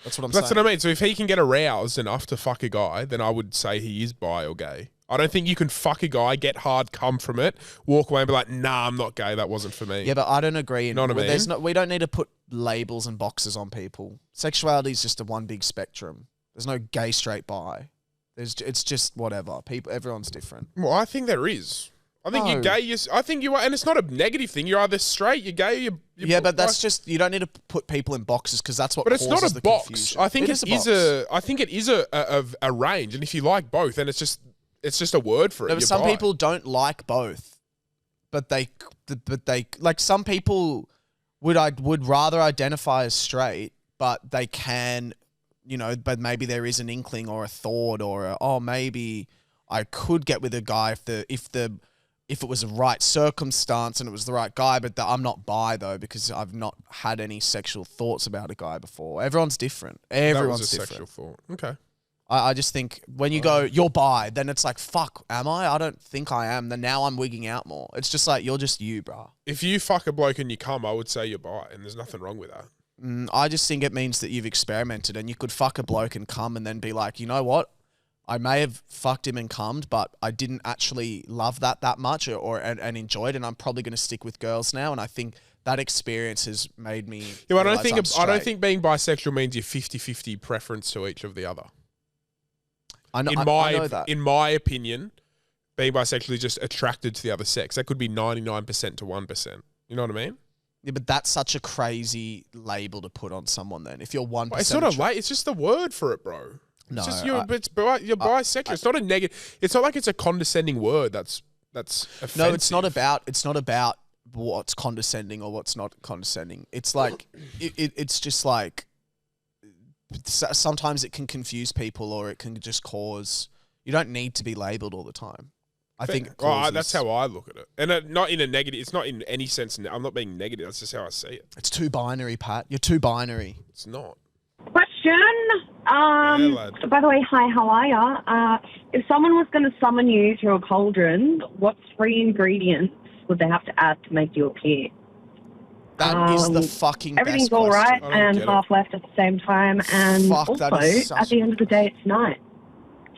That's what I'm That's saying. what I mean. So if he can get aroused enough to fuck a guy, then I would say he is bi or gay. I don't think you can fuck a guy, get hard, come from it, walk away and be like, nah, I'm not gay. That wasn't for me. Yeah, but I don't agree. Know what I mean? We don't need to put labels and boxes on people. Sexuality is just a one big spectrum. There's no gay, straight, bi. It's just whatever. Everyone's different. Well, I think there is. I think you're No. gay. I think you are, and it's not a negative thing. You're either straight, you're gay, you're Yeah, but that's bi. just you don't need to put people in boxes because that's what. But it's not causes a the box. confusion. I think it is a box. I think it is a range, and if you like both, then it's just a word for it. No, but You're some bi. people don't like both. but they like some people would rather identify as straight, but they can, but maybe there is an inkling or a thought or maybe I could get with a guy if it was the right circumstance and it was the right guy, but I'm not bi though because I've not had any sexual thoughts about a guy before. Everyone's different. Everyone's that was a different. sexual thought. Okay. I just think when you go, you're bi, then it's like, fuck, am I? I don't think I am. Then now I'm wigging out more. It's just like, you're just you, bruh. If you fuck a bloke and you come, I would say you're bi, and there's nothing wrong with that. I just think it means that you've experimented and you could fuck a bloke and come and then be like, you know what? I may have fucked him and cummed, but I didn't actually love that much and enjoy it, and I'm probably going to stick with girls now. And I think that experience has made me. Yeah, I don't think being bisexual means you're 50-50 preference to each of the other. I know that. In my opinion, being bisexual is just attracted to the other sex. That could be 99% to 1%. You know what I mean? Yeah, but that's such a crazy label to put on someone. Then, if you're 1%, it's not it's just the word for it, bro. No, it's just you're bisexual. It's not a negative. It's not like it's a condescending word. That's offensive. No, it's not about what's condescending or what's not condescending. It's like it's just like sometimes it can confuse people or it can just cause. You don't need to be labeled all the time. I think that's how I look at it, and not in a negative. It's not in any sense. I'm not being negative. That's just how I see it. It's too binary, Pat. You're too binary. It's not. Question. By the way, hi, how are ya? If someone was going to summon you through a cauldron, what 3 ingredients would they have to add to make you appear? That is the fucking everything's best all right question. and half left at the same time, and also at the end of the day, it's night.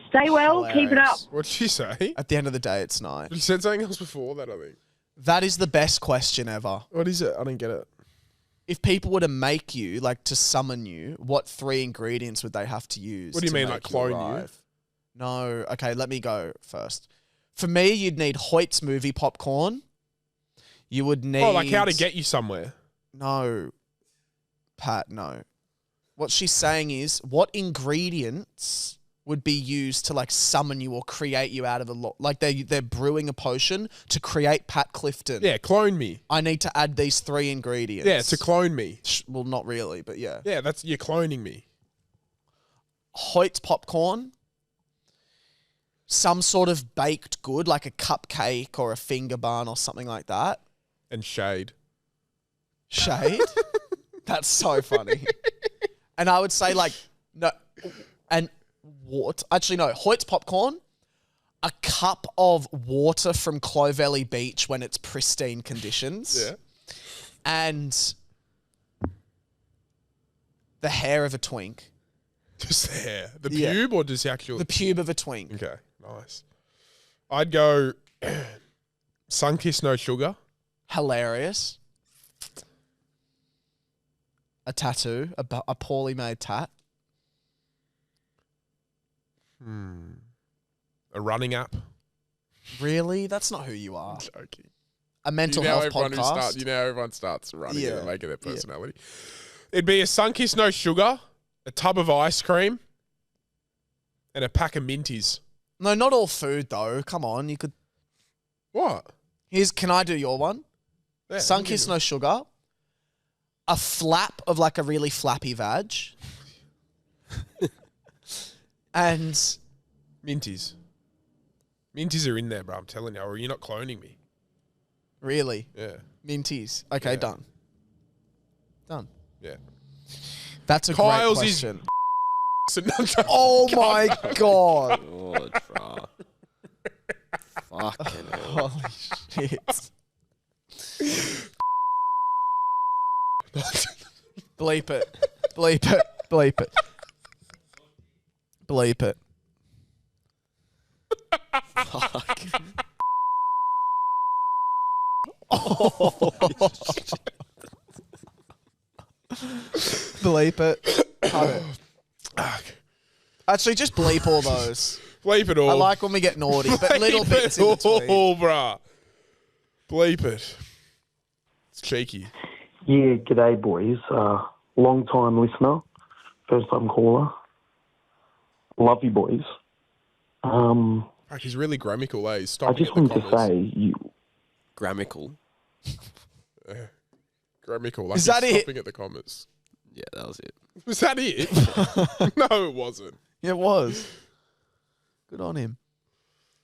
Stay well, keep it up. What'd she say? At the end of the day, it's night. She said something else before that, I think. That is the best question ever. What is it? I didn't get it. If people were to make you, like to summon you, what 3 ingredients would they have to use? What do you mean, like clone you? No. Okay, let me go first. For me, you'd need Hoyt's movie popcorn. You would need... Oh, like how to get you somewhere? No. Pat, no. What she's saying is, what ingredients would be used to like summon you or create you out of like they're brewing a potion to create Pat Clifton. Yeah, clone me. I need to add these 3 ingredients. Yeah, to clone me. Well, not really, but yeah. Yeah, you're cloning me. Hoyt's popcorn, some sort of baked good, like a cupcake or a finger bun or something like that. And shade. Shade? That's so funny. And I would say like, no, and water. Actually, no, Hoyt's popcorn, a cup of water from Clovelly Beach when it's pristine conditions. Yeah. And the hair of a twink. Just the hair? The pube or just the actual? The pube of a twink. Okay, nice. I'd go Sunkissed No Sugar. Hilarious. A tattoo, a poorly made tat. A running app. Really? That's not who you are. I'm joking. A mental health podcast. You know how everyone starts running it and making their personality. It'd be a Sunkissed No Sugar, a tub of ice cream, and a pack of Minties. No, not all food though. Come on, you could. What? Can I do your one? Yeah, Sunkissed No Sugar, a flap of like a really flappy vag, and Minties. Minties are in there, bro. I'm telling you. Or are you not cloning me? Really? Yeah. Minties. Okay, done. Done. Yeah. That's a Kyle's great question. Oh my God. God, bro. Fucking hell. Holy shit. Bleep it. Bleep it. Bleep it. Bleep it. Fuck. Bleep it. Cut it. Actually, just bleep all those. Bleep it all. I like when we get naughty, but little bits in between. Oh, bruh. Bleep it. It's cheeky. Yeah, g'day, boys. Long-time listener, first-time caller. Love you, boys. Fuck, he's really grammatical, eh? He's I stopping just at the wanted to commas. say, Grammatical. Grammatical. Like Is that it? stopping at the commas. Yeah, that was it. Was that it? No, it wasn't. Yeah, it was. Good on him.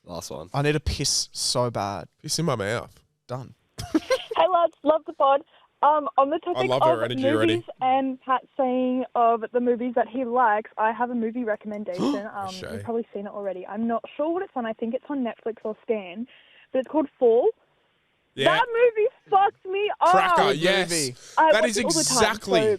Last one. I need to piss so bad. Piss in my mouth. Done. Hey lads, love the pod. On the topic love of her energy movies already. and Pat saying of the movies that he likes, I have a movie recommendation. Shay. You've probably seen it already. I'm not sure what it's on. I think it's on Netflix or Stan, but it's called Fall. Yeah. That movie fucked me up. Cracker, Good yes. movie. I That watch is it all the time, exactly. so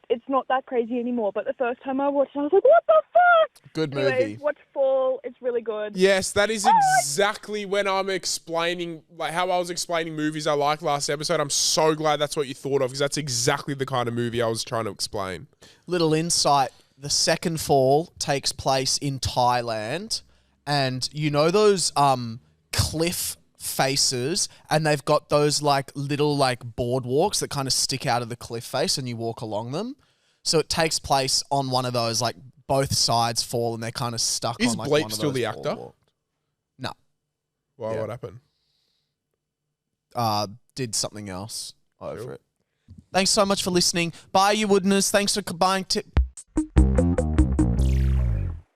it's not that crazy anymore. But the first time I watched it, I was like, what the fuck? Good Anyways, movie. watch Fall. It's really good. Yes, that is exactly when I'm explaining, like how I was explaining movies I liked last episode. I'm so glad that's what you thought of because that's exactly the kind of movie I was trying to explain. Little insight. The second Fall takes place in Thailand. And you know those cliff faces, and they've got those like little like boardwalks that kind of stick out of the cliff face and you walk along them. So it takes place on one of those, like both sides fall and they're kind of stuck Is on like Bleep one of still those the actor? boardwalks. No. Well, Yeah. what happened? Did something else over Cool. it. Thanks so much for listening. Bye, you woodners. Thanks for buying tip.